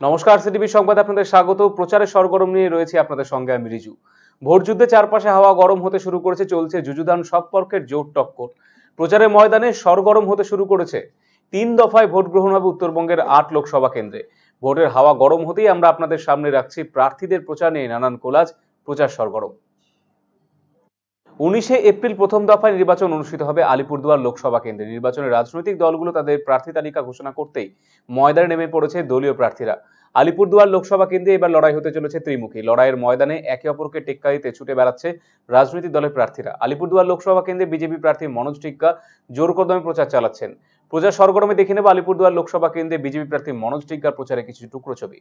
নমস্কার, সিটিভি সংবাদ আপনাদের স্বাগত। প্রচারের সরগরম নিয়ে রয়েছে আপনাদের সঙ্গে আমি রিজু। ভোট যুদ্ধে চারপাশে হাওয়া গরম হতে শুরু করেছে, চলছে যুযুধান সব পক্ষের জোর টক্কর। প্রচারের ময়দানে সরগরম হতে শুরু করেছে। 3 দফায় ভোট গ্রহণ হবে উত্তরবঙ্গের 8 লোকসভা কেন্দ্রে। ভোটের হাওয়া গরম হতেই আমরা আপনাদের সামনে রাখছি প্রার্থীদের প্রচার নিয়ে নানান কোলাজ। প্রচার সরগরম। 19 এপ্রিল প্রথম দফায় নির্বাচন অনুষ্ঠিত হবে আলিপুরদুয়ার লোকসভা কেন্দ্রে। নির্বাচনের রাজনৈতিক দলগুলো তাদের প্রার্থী তালিকা ঘোষণা করতেই ময়দানে নেমে পড়েছে দলীয় প্রার্থীরা। আলিপুরদুয়ার লোকসভা কেন্দ্রে এবার লড়াই হতে চলেছে ত্রিমুখী। লড়াইয়ের ময়দানে একে অপরকে টেক্কা দিতে ছুটে বেড়াচ্ছে রাজনৈতিক দলের প্রার্থীরা। আলিপুরদুয়ার লোকসভা কেন্দ্রে বিজেপি প্রার্থী মনোজ টিক্কা জোর কদমে প্রচার চালাচ্ছেন। প্রচার সরগরমে দেখে নেব আলিপুরদুয়ার লোকসভা কেন্দ্রে বিজেপি প্রার্থী মনোজ টিক্কার প্রচারে কিছু টুকরো ছবি।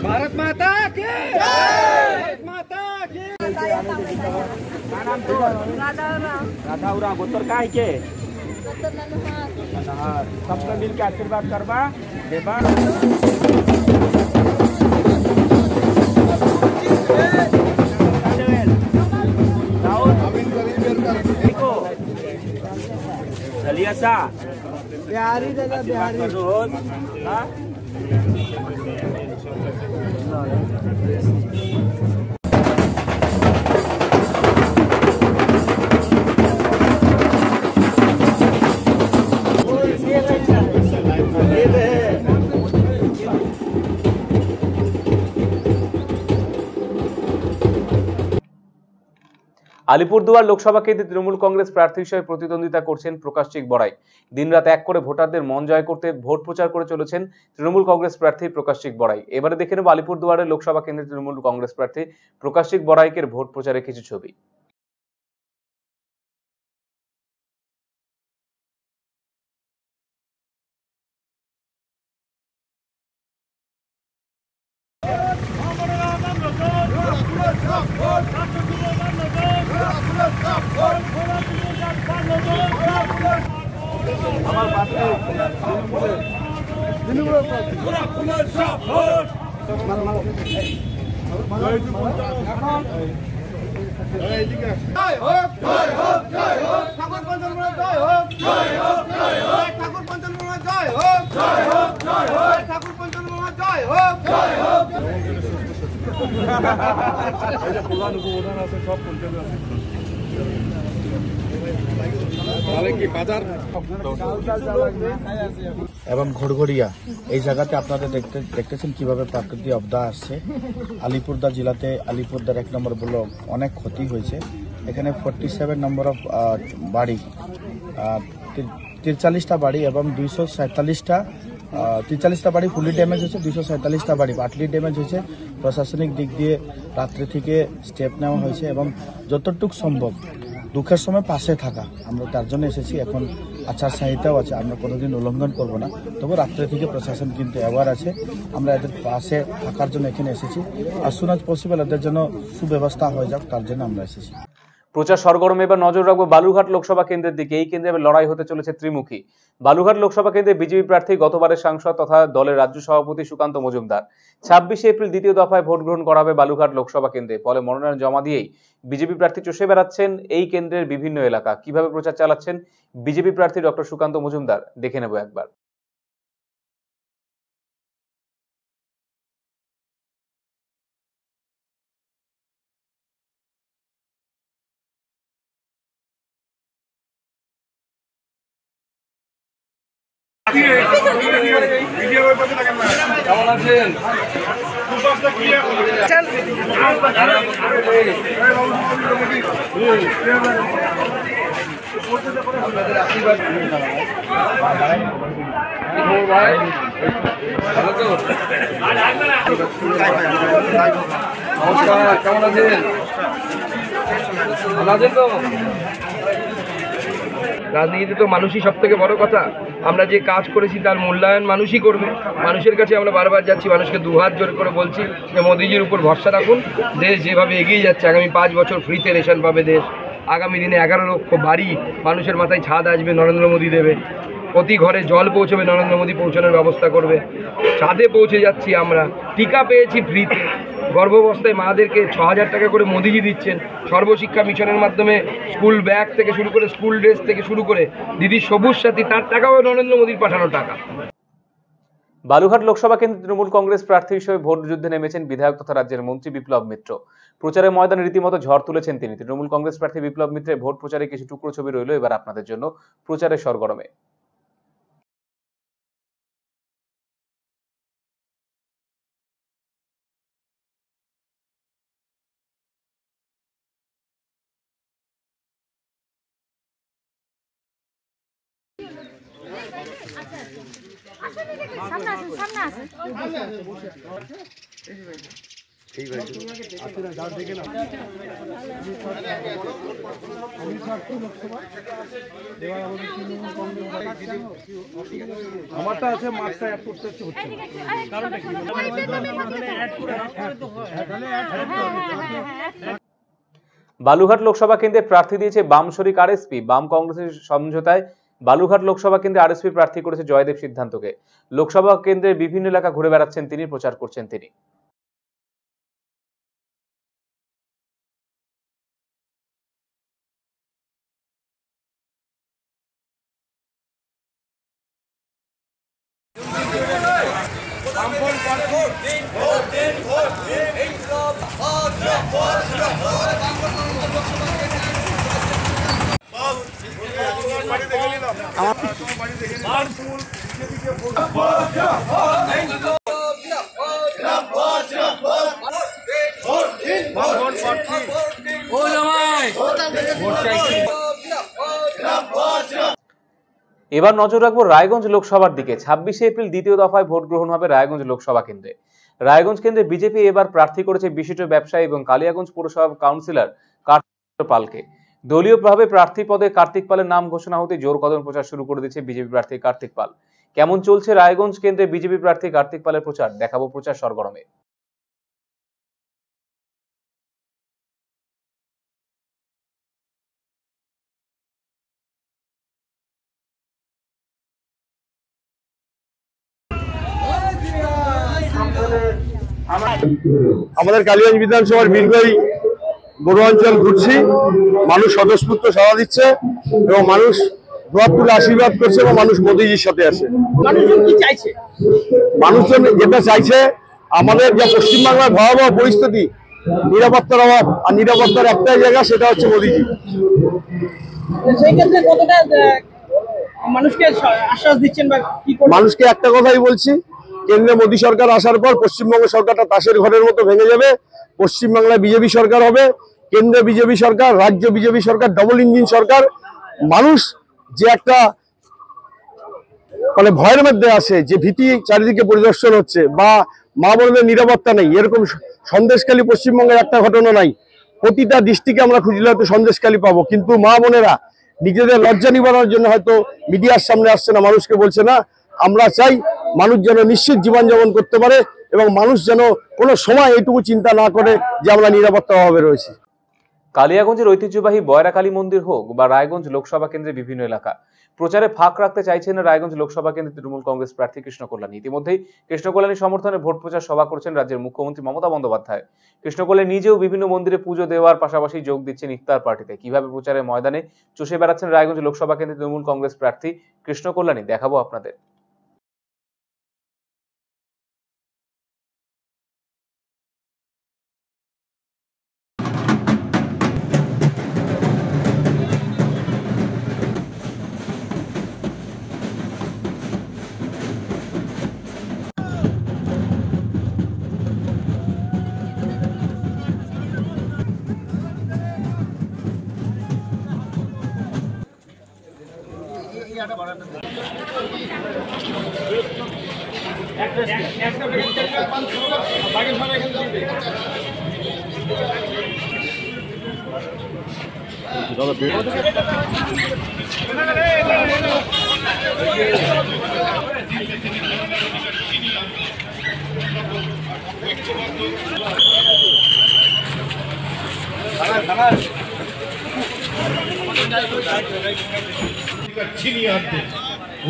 भारत माता की भारत माता की नाम तो राधा उरा गोतर काय के सबका मिल के आशीर्वाद करबा देबा। सा बिहारी दादा बिहारी हाँ আলিপুরদুয়ার লোকসভা কেন্দ্রে তৃণমূল কংগ্রেস প্রার্থী হিসেবে প্রতিদ্বন্দ্বিতা করছেন প্রকাশচিক বড়াই। দিনরাত এক করে ভোটারদের মন জয় করতে ভোট প্রচার করে চলেছেন তৃণমূল কংগ্রেস প্রার্থী প্রকাশচিক বড়াই। এবারে দেখে নেব আলিপুরদুয়ারের লোকসভা কেন্দ্রে তৃণমূল কংগ্রেস প্রার্থী প্রকাশচিক বড়াইকের ভোট প্রচারে কিছু ছবি। এবং ঘড়ঘড়িয়া এই জায়গাতে আপনারা দেখতেছেন কিভাবে প্রাকৃতিক আপদা আসছে। আলিপুরদুয়ার জেলাতে আলিপুরদুয়ার 1 নম্বর ব্লক অনেক ক্ষতি হয়েছে। এখানে 47 নম্বর অফ বাড়ি, 43টা বাড়ি এবং 243টা বাড়ি ফুলি ড্যামেজ হয়েছে, 247টা বাড়ি পার্টলি ড্যামেজ হয়েছে। প্রশাসনিক দিক দিয়ে রাত্রে থেকে স্টেপ নেওয়া হয়েছে এবং যতটুকু সম্ভব দুঃখের সময় পাশে থাকা, আমরা তার জন্য এসেছি। এখন আচার সংহিতাও আছে, আমরা কোনোদিন উল্লঙ্ঘন করব না, তবু রাত্রে থেকে প্রশাসন কিন্তু অ্যাওয়ার আছে। আমরা এদের পাশে থাকার জন্য এখানে এসেছি। আর সুন অ্যাজ পসিবল এদের জন্য সুব্যবস্থা হয়ে যাক তার জন্য আমরা এসেছি। প্রচার সরগরমে এবার নজর রাখবো বালুরঘাট লোকসভা কেন্দ্রের দিকে। এই কেন্দ্রে লড়াই হতে চলেছে ত্রিমুখী। বালুরঘাট লোকসভা কেন্দ্রে বিজেপি প্রার্থী গতবারের সাংসদ তথা দলের রাজ্য সভাপতি সুকান্ত মজুমদার। 26 এপ্রিল দ্বিতীয় দফায় ভোট গ্রহণ করা হবে বালুরঘাট লোকসভা কেন্দ্রে। ফলে মনোনয়ন জমা দিয়েই বিজেপি প্রার্থী চষে বেড়াচ্ছেন এই কেন্দ্রের বিভিন্ন এলাকা। কিভাবে প্রচার চালাচ্ছেন বিজেপি প্রার্থী ডক্টর সুকান্ত মজুমদার দেখে নেব একবার। নমস্কার, কেমন আছেন? ভালো আছেন তো? রাজনীতিতে তো মানুষই সব থেকে বড় কথা। আমরা যে কাজ করেছি তার মূল্যায়ন মানুষই করবে। মানুষের কাছে আমরা বারবার যাচ্ছি, মানুষকে দুহাত জোর করে বলছি যে মোদিজির উপর ভরসা রাখুন। দেশ যেভাবে এগিয়ে যাচ্ছে, আগামী 5 বছর ফ্রিতে রেশন পাবে দেশ, আগামী দিনে 11 লক্ষ বাড়ি, মানুষের মাথায় ছাদ আসবে, নরেন্দ্র মোদী দেবে। প্রতি ঘরে জল পৌঁছবে, নরেন্দ্র মোদী পৌঁছানোর ব্যবস্থা করবে। চাঁদে পৌঁছে যাচ্ছি আমরা, টিকা পেয়েছি ফ্রিতে, গর্ভাবস্থায় মাদেরকে 6,000 টাকা করে মোদিজি দিচ্ছেন। সর্বশিক্ষা মিশনের মাধ্যমে স্কুল ব্যাগ থেকে শুরু করে স্কুল ড্রেস থেকে শুরু করে দিদি সবুজ সাথী, তার টাকাও নরেন্দ্র মোদীর পাঠানো টাকা। বালুঘাট লোকসভা কেন্দ্রে তৃণমূল কংগ্রেস প্রার্থী হিসেবে ভোট যুদ্ধে নেমেছেন বিধায়ক তথা রাজ্যের মন্ত্রী বিপ্লব মিত্র। প্রচারের ময়দানে রীতিমতো ঝড় তুলেছেন তিনি। তৃণমূল কংগ্রেস প্রার্থী বিপ্লব মিত্রের ভোট প্রচারে কিছু টুকরো ছবি রইল এবার আপনাদের জন্য প্রচারের সরগরমে। আমারটা আছে, মাছটা অ্যাড করতে হচ্ছে। বালুঘাট লোকসভা কেন্দ্রে প্রার্থী দিয়েছে বাম শরিক আরএসপি। বাম কংগ্রেসের সমঝোতায় বালুঘাট লোকসভা কেন্দ্রে আরএসপি প্রার্থী করেছে জয়দেব সিদ্ধান্তকে। লোকসভা কেন্দ্রের বিভিন্ন এলাকা ঘুরে বেড়াচ্ছেন তিনি, প্রচার করছেন তিনি। এবার নজর রাখবো রায়গঞ্জ লোকসভার দিকে। 26শে এপ্রিল দ্বিতীয় দফায় ভোট গ্রহণ হবে রায়গঞ্জ লোকসভা কেন্দ্রে। রায়গঞ্জ কেন্দ্রে বিজেপি এবার প্রার্থী করেছে বিশিষ্ট ব্যবসায়ী এবং কালিয়াগঞ্জ পৌরসভা কাউন্সিলর কার্তিক পালকে। দলীয়ভাবে প্রার্থী পদে কার্তিক পালের নাম ঘোষণা হতে জোর কদমে প্রচার শুরু করে দিয়েছে বিজেপি প্রার্থী কার্তিক পাল। কেমন চলছে রায়গঞ্জ কেন্দ্রে বিজেপি প্রার্থী কার্তিক পালের প্রচার, দেখাবো প্রচার সরগরমে। আমাদের কালিগঞ্জ বিধানসভার বীরগই বড়ুয়াঞ্চল ঘুরছি, মানুষ স্বতঃস্ফূর্ত সাড়া দিচ্ছে এবং মানুষ দোয়া তুলে আশীর্বাদ করছে এবং মানুষ মোদিজির সাথে আছে। মানুষজন কি চাইছে? মানুষজন যেটা চাইছে, আমাদের যা পশ্চিমবাংলার ভয়াবহ পরিস্থিতি, নিরাপত্তার অভাব, আর নিরাপত্তার একটাই জায়গা, সেটা হচ্ছে মোদিজি। সেই ক্ষেত্রে কতটা মানুষকে আশ্বাস দিচ্ছেন বা কি? মানুষকে একটা কথাই বলছি, কেন্দ্রে মোদী সরকার আসার পর পশ্চিমবঙ্গ সরকারটা তাসের ঘরের মতো ভেঙে যাবে। পশ্চিমবাংলায় বিজেপি সরকার হবে, কেন্দ্রে বিজেপি সরকার, রাজ্য বিজেপি সরকার, ডবল ইঞ্জিন সরকার। মানুষ যে একটা মানে ভয়ের মধ্যে আছে, যে ভীতি চারিদিকে পরিদর্শন হচ্ছে, বা মা বোনদের নিরাপত্তা নেই, এরকম সন্দেশখালী পশ্চিমবঙ্গের একটা ঘটনা নাই। প্রতিটা ডিস্ট্রিক্টে আমরা খুঁজলে হয়তো সন্দেশখালী পাবো, কিন্তু মা বোনেরা নিজেদের লজ্জা নিবারণের জন্য হয়তো মিডিয়ার সামনে আসছে না, মানুষকে বলছে না। আমরা চাই মানুষ যেন নিশ্চিত জীবনযাপন করতে পারে এবং মানুষ যেন কোনো সময় এইটুকু চিন্তা না করে যে আমরা নিরাপত্তার অভাবে রয়েছি। কালিয়াগঞ্জের ঐতিহ্যবাহী বয়রা কালী মন্দির হোক বা রায়গঞ্জ লোকসভা কেন্দ্রের বিভিন্ন এলাকা, প্রচারে ফাঁক রাখতে চাইছেন না রায়গঞ্জ লোকসভা কেন্দ্রে তৃণমূল কংগ্রেস প্রার্থী কৃষ্ণ কল্যাণী। ইতিমধ্যেই কৃষ্ণ কল্যাণীর সমর্থনে ভোট প্রচার সভা করছেন রাজ্যের মুখ্যমন্ত্রী মমতা বন্দ্যোপাধ্যায়। কৃষ্ণ কল্যাণী নিজেও বিভিন্ন মন্দিরে পুজো দেওয়ার পাশাপাশি যোগ দিচ্ছেন ইফতার পার্টিতে। কিভাবে প্রচারের ময়দানে চষে বেড়াচ্ছেন রায়গঞ্জ লোকসভা কেন্দ্রে তৃণমূল কংগ্রেস প্রার্থী কৃষ্ণ কল্যাণী, দেখাবো আপনাদের।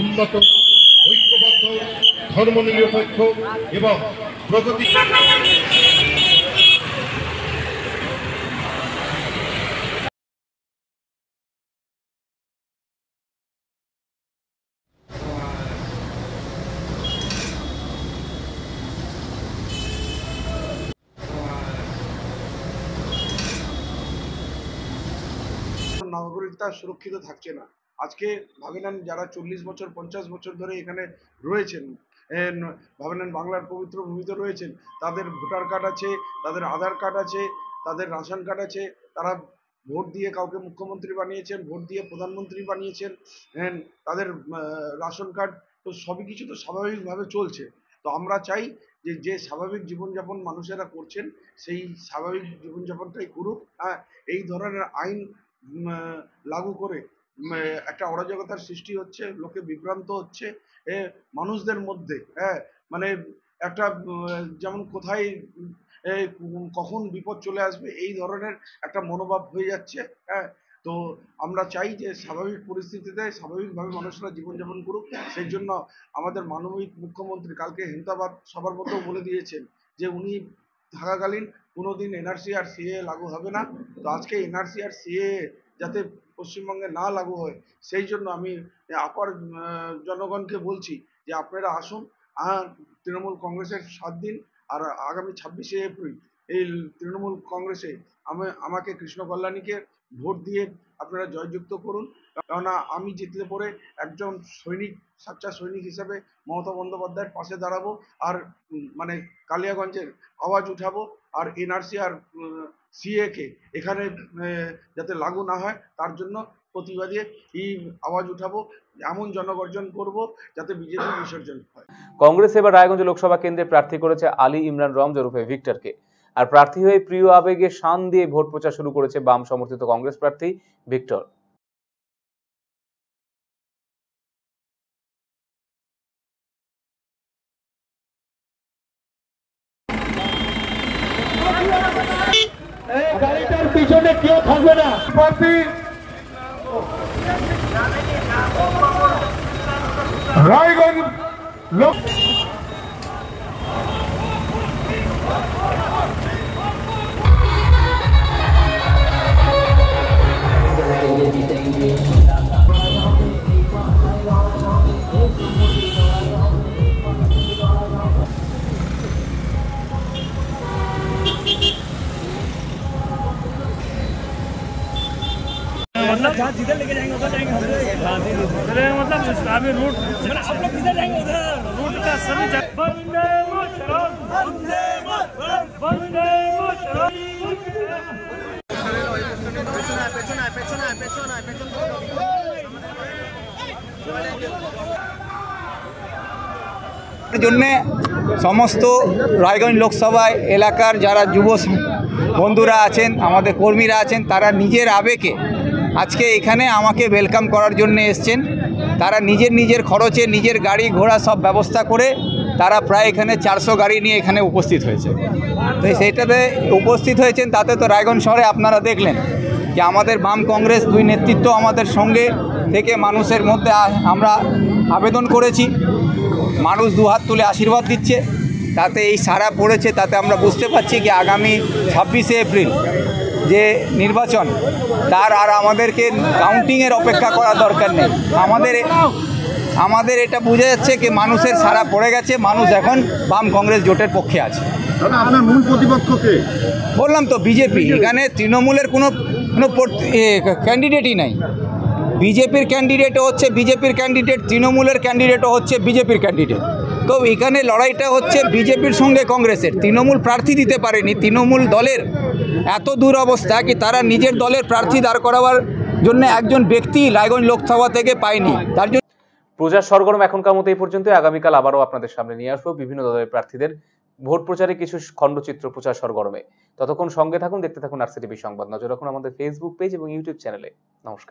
উন্নত, ঐক্যবদ্ধ, ধর্মনিরপেক্ষ এবং প্রগতি নাগরিকতা সুরক্ষিত থাকছে না। আজকে ভাবে নেন যারা 40 বছর 50 বছর ধরে এখানে রয়েছেন, ভাবে নেন বাংলার পবিত্র ভূমিতে রয়েছেন, তাদের ভোটার কার্ড আছে, তাদের আধার কার্ড আছে, তাদের রেশন কার্ড আছে, তারা ভোট দিয়ে কাউকে মুখ্যমন্ত্রী বানিয়েছেন, ভোট দিয়ে প্রধানমন্ত্রী বানিয়েছেন, তাদের রেশন কার্ড, তো সবই কিছু তো স্বাভাবিকভাবে চলছে। তো আমরা চাই যে যে স্বাভাবিক জীবনযাপন মানুষেরা করছেন সেই স্বাভাবিক জীবনযাপনটাই করুক। হ্যাঁ, এই ধরনের আইন লাগু করে একটা অরাজকতার সৃষ্টি হচ্ছে, লোকে বিভ্রান্ত হচ্ছে মানুষদের মধ্যে। হ্যাঁ, মানে একটা যেমন কোথায় কখন বিপদ চলে আসবে এই ধরনের একটা মনোভাব হয়ে যাচ্ছে। হ্যাঁ, তো আমরা চাই যে স্বাভাবিক পরিস্থিতিতে স্বাভাবিকভাবে মানুষরা জীবনযাপন করুক। সেই জন্য আমাদের মাননীয় মুখ্যমন্ত্রী কালকে হেমতাবাদ সবার মধ্যেও বলে দিয়েছেন যে উনি থাকাকালীন কোনোদিন এনআরসি আর সিএ লাগু হবে না। তো আজকে এনআরসি আর সিএ যাতে পশ্চিমবঙ্গে না লাগু হয় সেই জন্য আমি আপার জনগণকে বলছি যে আপনারা আসুন, তৃণমূল কংগ্রেসের 7 দিন আর আগামী 26শে এপ্রিল এই তৃণমূল কংগ্রেসে আমাকে কৃষ্ণ কল্যাণীকে ভোট দিয়ে আপনারা জয়যুক্ত করুন। কেননা আমি জিতলে পরে একজন সৈনিক, সাচ্চা সৈনিক হিসেবে মমতা বন্দ্যোপাধ্যায়ের পাশে দাঁড়াবো আর মানে কালিয়াগঞ্জের আওয়াজ উঠাবো। আর এনআরসি আর সিএ কে এখানে যাতে লাগু না হয় তার জন্য প্রতিবাদী এই আওয়াজ উঠাবো, এমন জনগর্জন করব যাতে বিজেপি বিসর্জন হয়। কংগ্রেস এবার রায়গঞ্জ লোকসভা কেন্দ্রে প্রার্থী করেছে আলী ইমরান রমজান ওরফে ভিক্টরকে। আর প্রার্থী হয়ে প্রিয় আবেগে শান দিয়ে ভোট প্রচার শুরু করেছে বাম সমর্থিত কংগ্রেস প্রার্থী ভিক্টর। গাড়িটার পিছনে কেউ থাকবে না। প্রার্থী রায়গঞ্জ লোক जहाँ जिधर लेके जाएंगे उधर जाएंगे, मतलब इस्लामी रूट, आप लोग किधर जाएंगे उधर रूट का सभी वंदे मातरम, वंदे मातरम, वंदे मातरम। জন্যে সমস্ত রায়গঞ্জ লোকসভা এলাকার যারা যুব বন্ধুরা আছেন, আমাদের কর্মীরা আছেন, তারা নিজের আবেগে আজকে এখানে আমাকে ওয়েলকাম করার জন্য এসছেন। তারা নিজের খরচে নিজের গাড়ি ঘোড়া সব ব্যবস্থা করে তারা প্রায় এখানে 400 গাড়ি নিয়ে এখানে উপস্থিত হয়েছে। তো সেইটাতে উপস্থিত হয়েছেন, তাতে তো রায়গঞ্জ শহরে আপনারা দেখলেন যে আমাদের বাম কংগ্রেস দুই নেতৃত্ব আমাদের সঙ্গে থেকে মানুষের মধ্যে আমরা আবেদন করেছি, মানুষ দুহাত তুলে আশীর্বাদ দিচ্ছে, তাতে এই সাড়া পড়েছে। তাতে আমরা বুঝতে পারছি কি আগামী 26শে এপ্রিল যে নির্বাচন, তার আর আমাদেরকে কাউন্টিংয়ের অপেক্ষা করার দরকার নেই। আমাদের এটা বোঝা যাচ্ছে কি মানুষের সাড়া পড়ে গেছে, মানুষ এখন বাম কংগ্রেস জোটের পক্ষে আছে। আপনার মূল প্রতিপক্ষকে বললাম তো বিজেপি, এখানে তৃণমূলের কোনো ক্যান্ডিডেটই নাই। বিজেপির ক্যান্ডিডেটও হচ্ছে বিজেপির ক্যান্ডিডেট, তৃণমূলের ক্যান্ডিডেটও হচ্ছে বিজেপির ক্যান্ডিডেট। তো এখানে লড়াইটা হচ্ছে বিজেপির সঙ্গে কংগ্রেসের। তৃণমূল প্রার্থী দিতে পারেনি, তৃণমূল দলের এত দুরবস্থা কি তারা নিজের দলের প্রার্থী দাঁড় করাবার জন্য একজন ব্যক্তি রায়গঞ্জ লোকসভা থেকে পায়নি। তার জন্য প্রচার সরগরম এখনকার মতো এই পর্যন্ত। আগামীকাল আবারও আপনাদের সামনে নিয়ে আসবো বিভিন্ন দলের প্রার্থীদের ভোট প্রচারে কিছু খণ্ডচিত্র প্রচার সরগরমে। ততক্ষণ সঙ্গে থাকুন, দেখতে থাকুন আরসিটিভি সংবাদ। নজর রাখুন আমাদের ফেসবুক পেজ এবং ইউটিউব চ্যানেলে। নমস্কার।